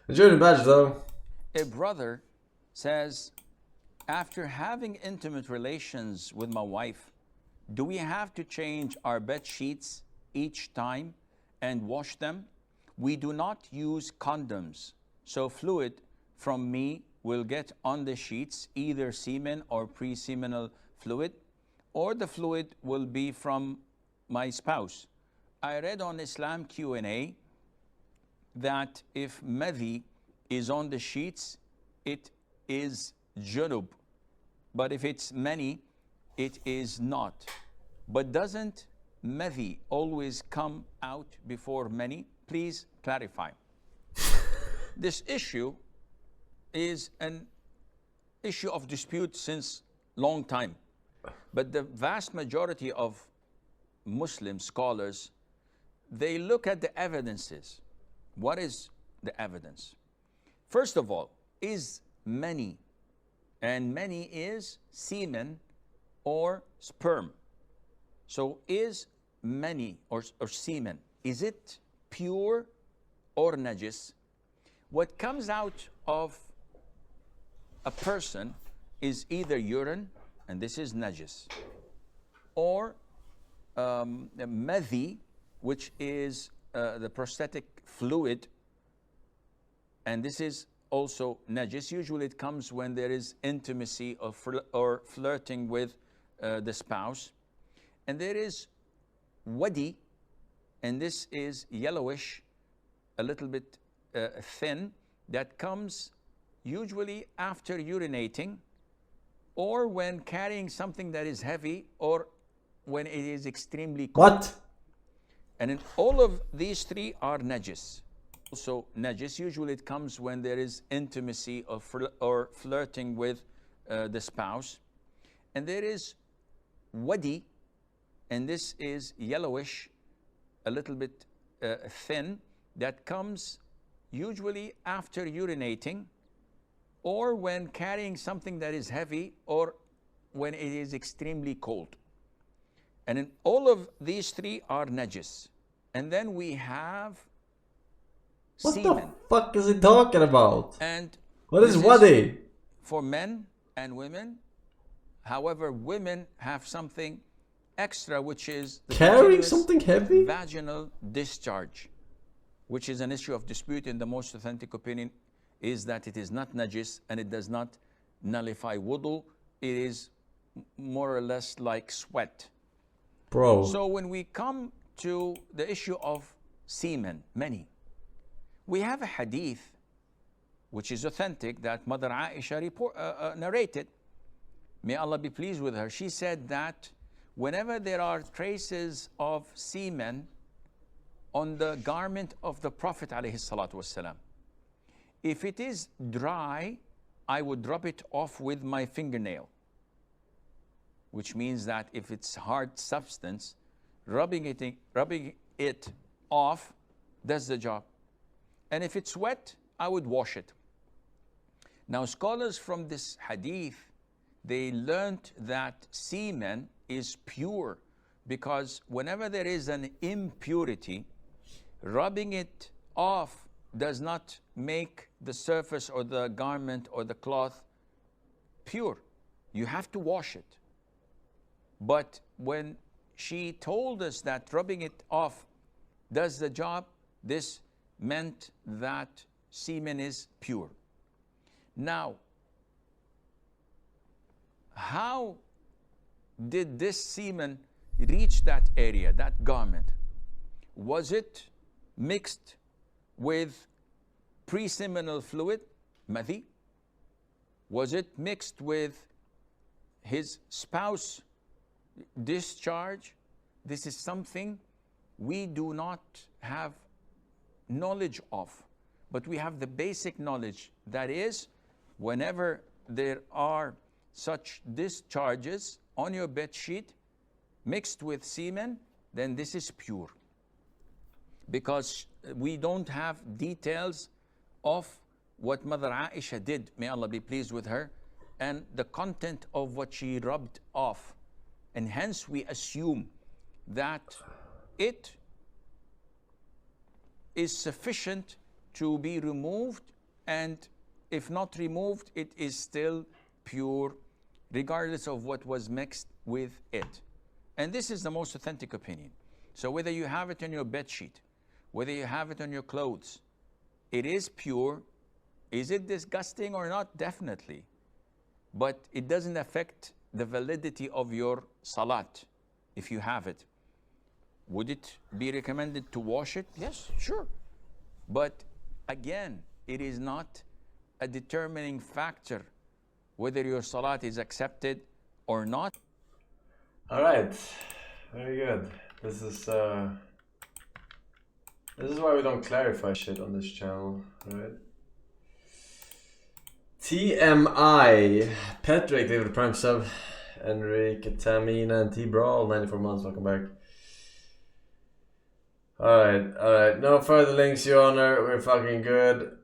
Enjoy the badge though. A brother says, after having intimate relations with my wife, do we have to change our bed sheets each time and wash them? We do not use condoms, so fluid from me will get on the sheets, either semen or pre-seminal fluid, or the fluid will be from my spouse. I read on Islam Q&A that if madhi is on the sheets, it is junub. But if it's many, it is not. But doesn't madhi always come out before many? Please clarify. This issue is an issue of dispute since long time. But the vast majority of Muslim scholars, they look at the evidences. What is the evidence? First of all, is many, and many is semen or sperm. So is many or semen, is it pure or najis? What comes out of a person is either urine, and this is najis, or madhi, which is the prostatic fluid, and this is also najis. Usually it comes when there is intimacy or flirting with the spouse. And there is wadi, and this is yellowish, a little bit thin, that comes usually after urinating, or when carrying something that is heavy, or when it is extremely cold. What? And in all of these three are najis. Also najis, usually it comes when there is intimacy or flirting with the spouse. And there is wadi, and this is yellowish, a little bit thin, that comes usually after urinating, or when carrying something that is heavy, or when it is extremely cold. And in all of these three are najis. And then we have What semen. the fuck is he talking about? And What is wadi? For men and women. However, women have something extra, which is the Carrying something heavy? vaginal discharge, which is an issue of dispute. In the most authentic opinion is that it is not najis and it does not nullify wudu. It is more or less like sweat. Bro. So when we come to the issue of semen, many, we have a hadith which is authentic that Mother Aisha narrated. May Allah be pleased with her. She said that whenever there are traces of semen on the garment of the Prophet ﷺ, if it is dry, I would rub it off with my fingernail. Which means that if it's hard substance, rubbing it off does the job. And if it's wet, I would wash it. Now, scholars from this hadith, they learned that semen is pure, because whenever there is an impurity, rubbing it off does not make the surface or the garment or the cloth pure. You have to wash it. But when she told us that rubbing it off does the job, this meant that semen is pure. Now, how did this semen reach that area, that garment? Was it mixed with pre-seminal fluid, madhi? Was it mixed with his spouse discharge? This is something we do not have knowledge of, but we have the basic knowledge. That is, whenever there are such discharges on your bed sheet mixed with semen, then this is pure. Because we don't have details of what Mother Aisha did, may Allah be pleased with her, and the content of what she rubbed off. And hence we assume that it is sufficient to be removed and if not removed, it is still pure, regardless of what was mixed with it. And this is the most authentic opinion. So whether you have it on your bed sheet, whether you have it on your clothes, it is pure. Is it disgusting or not? Definitely. But it doesn't affect the validity of your salat if you have it. Would it be recommended to wash it? Yes, sure. But again, it is not a determining factor whether your salat is accepted or not. All right, very good. This is why we don't clarify shit on this channel, right? TMI, Patrick, David Prime sub, Enrique, Tamina, and T Brawl, 94 months. Welcome back. All right. No further links, Your Honor. We're fucking good.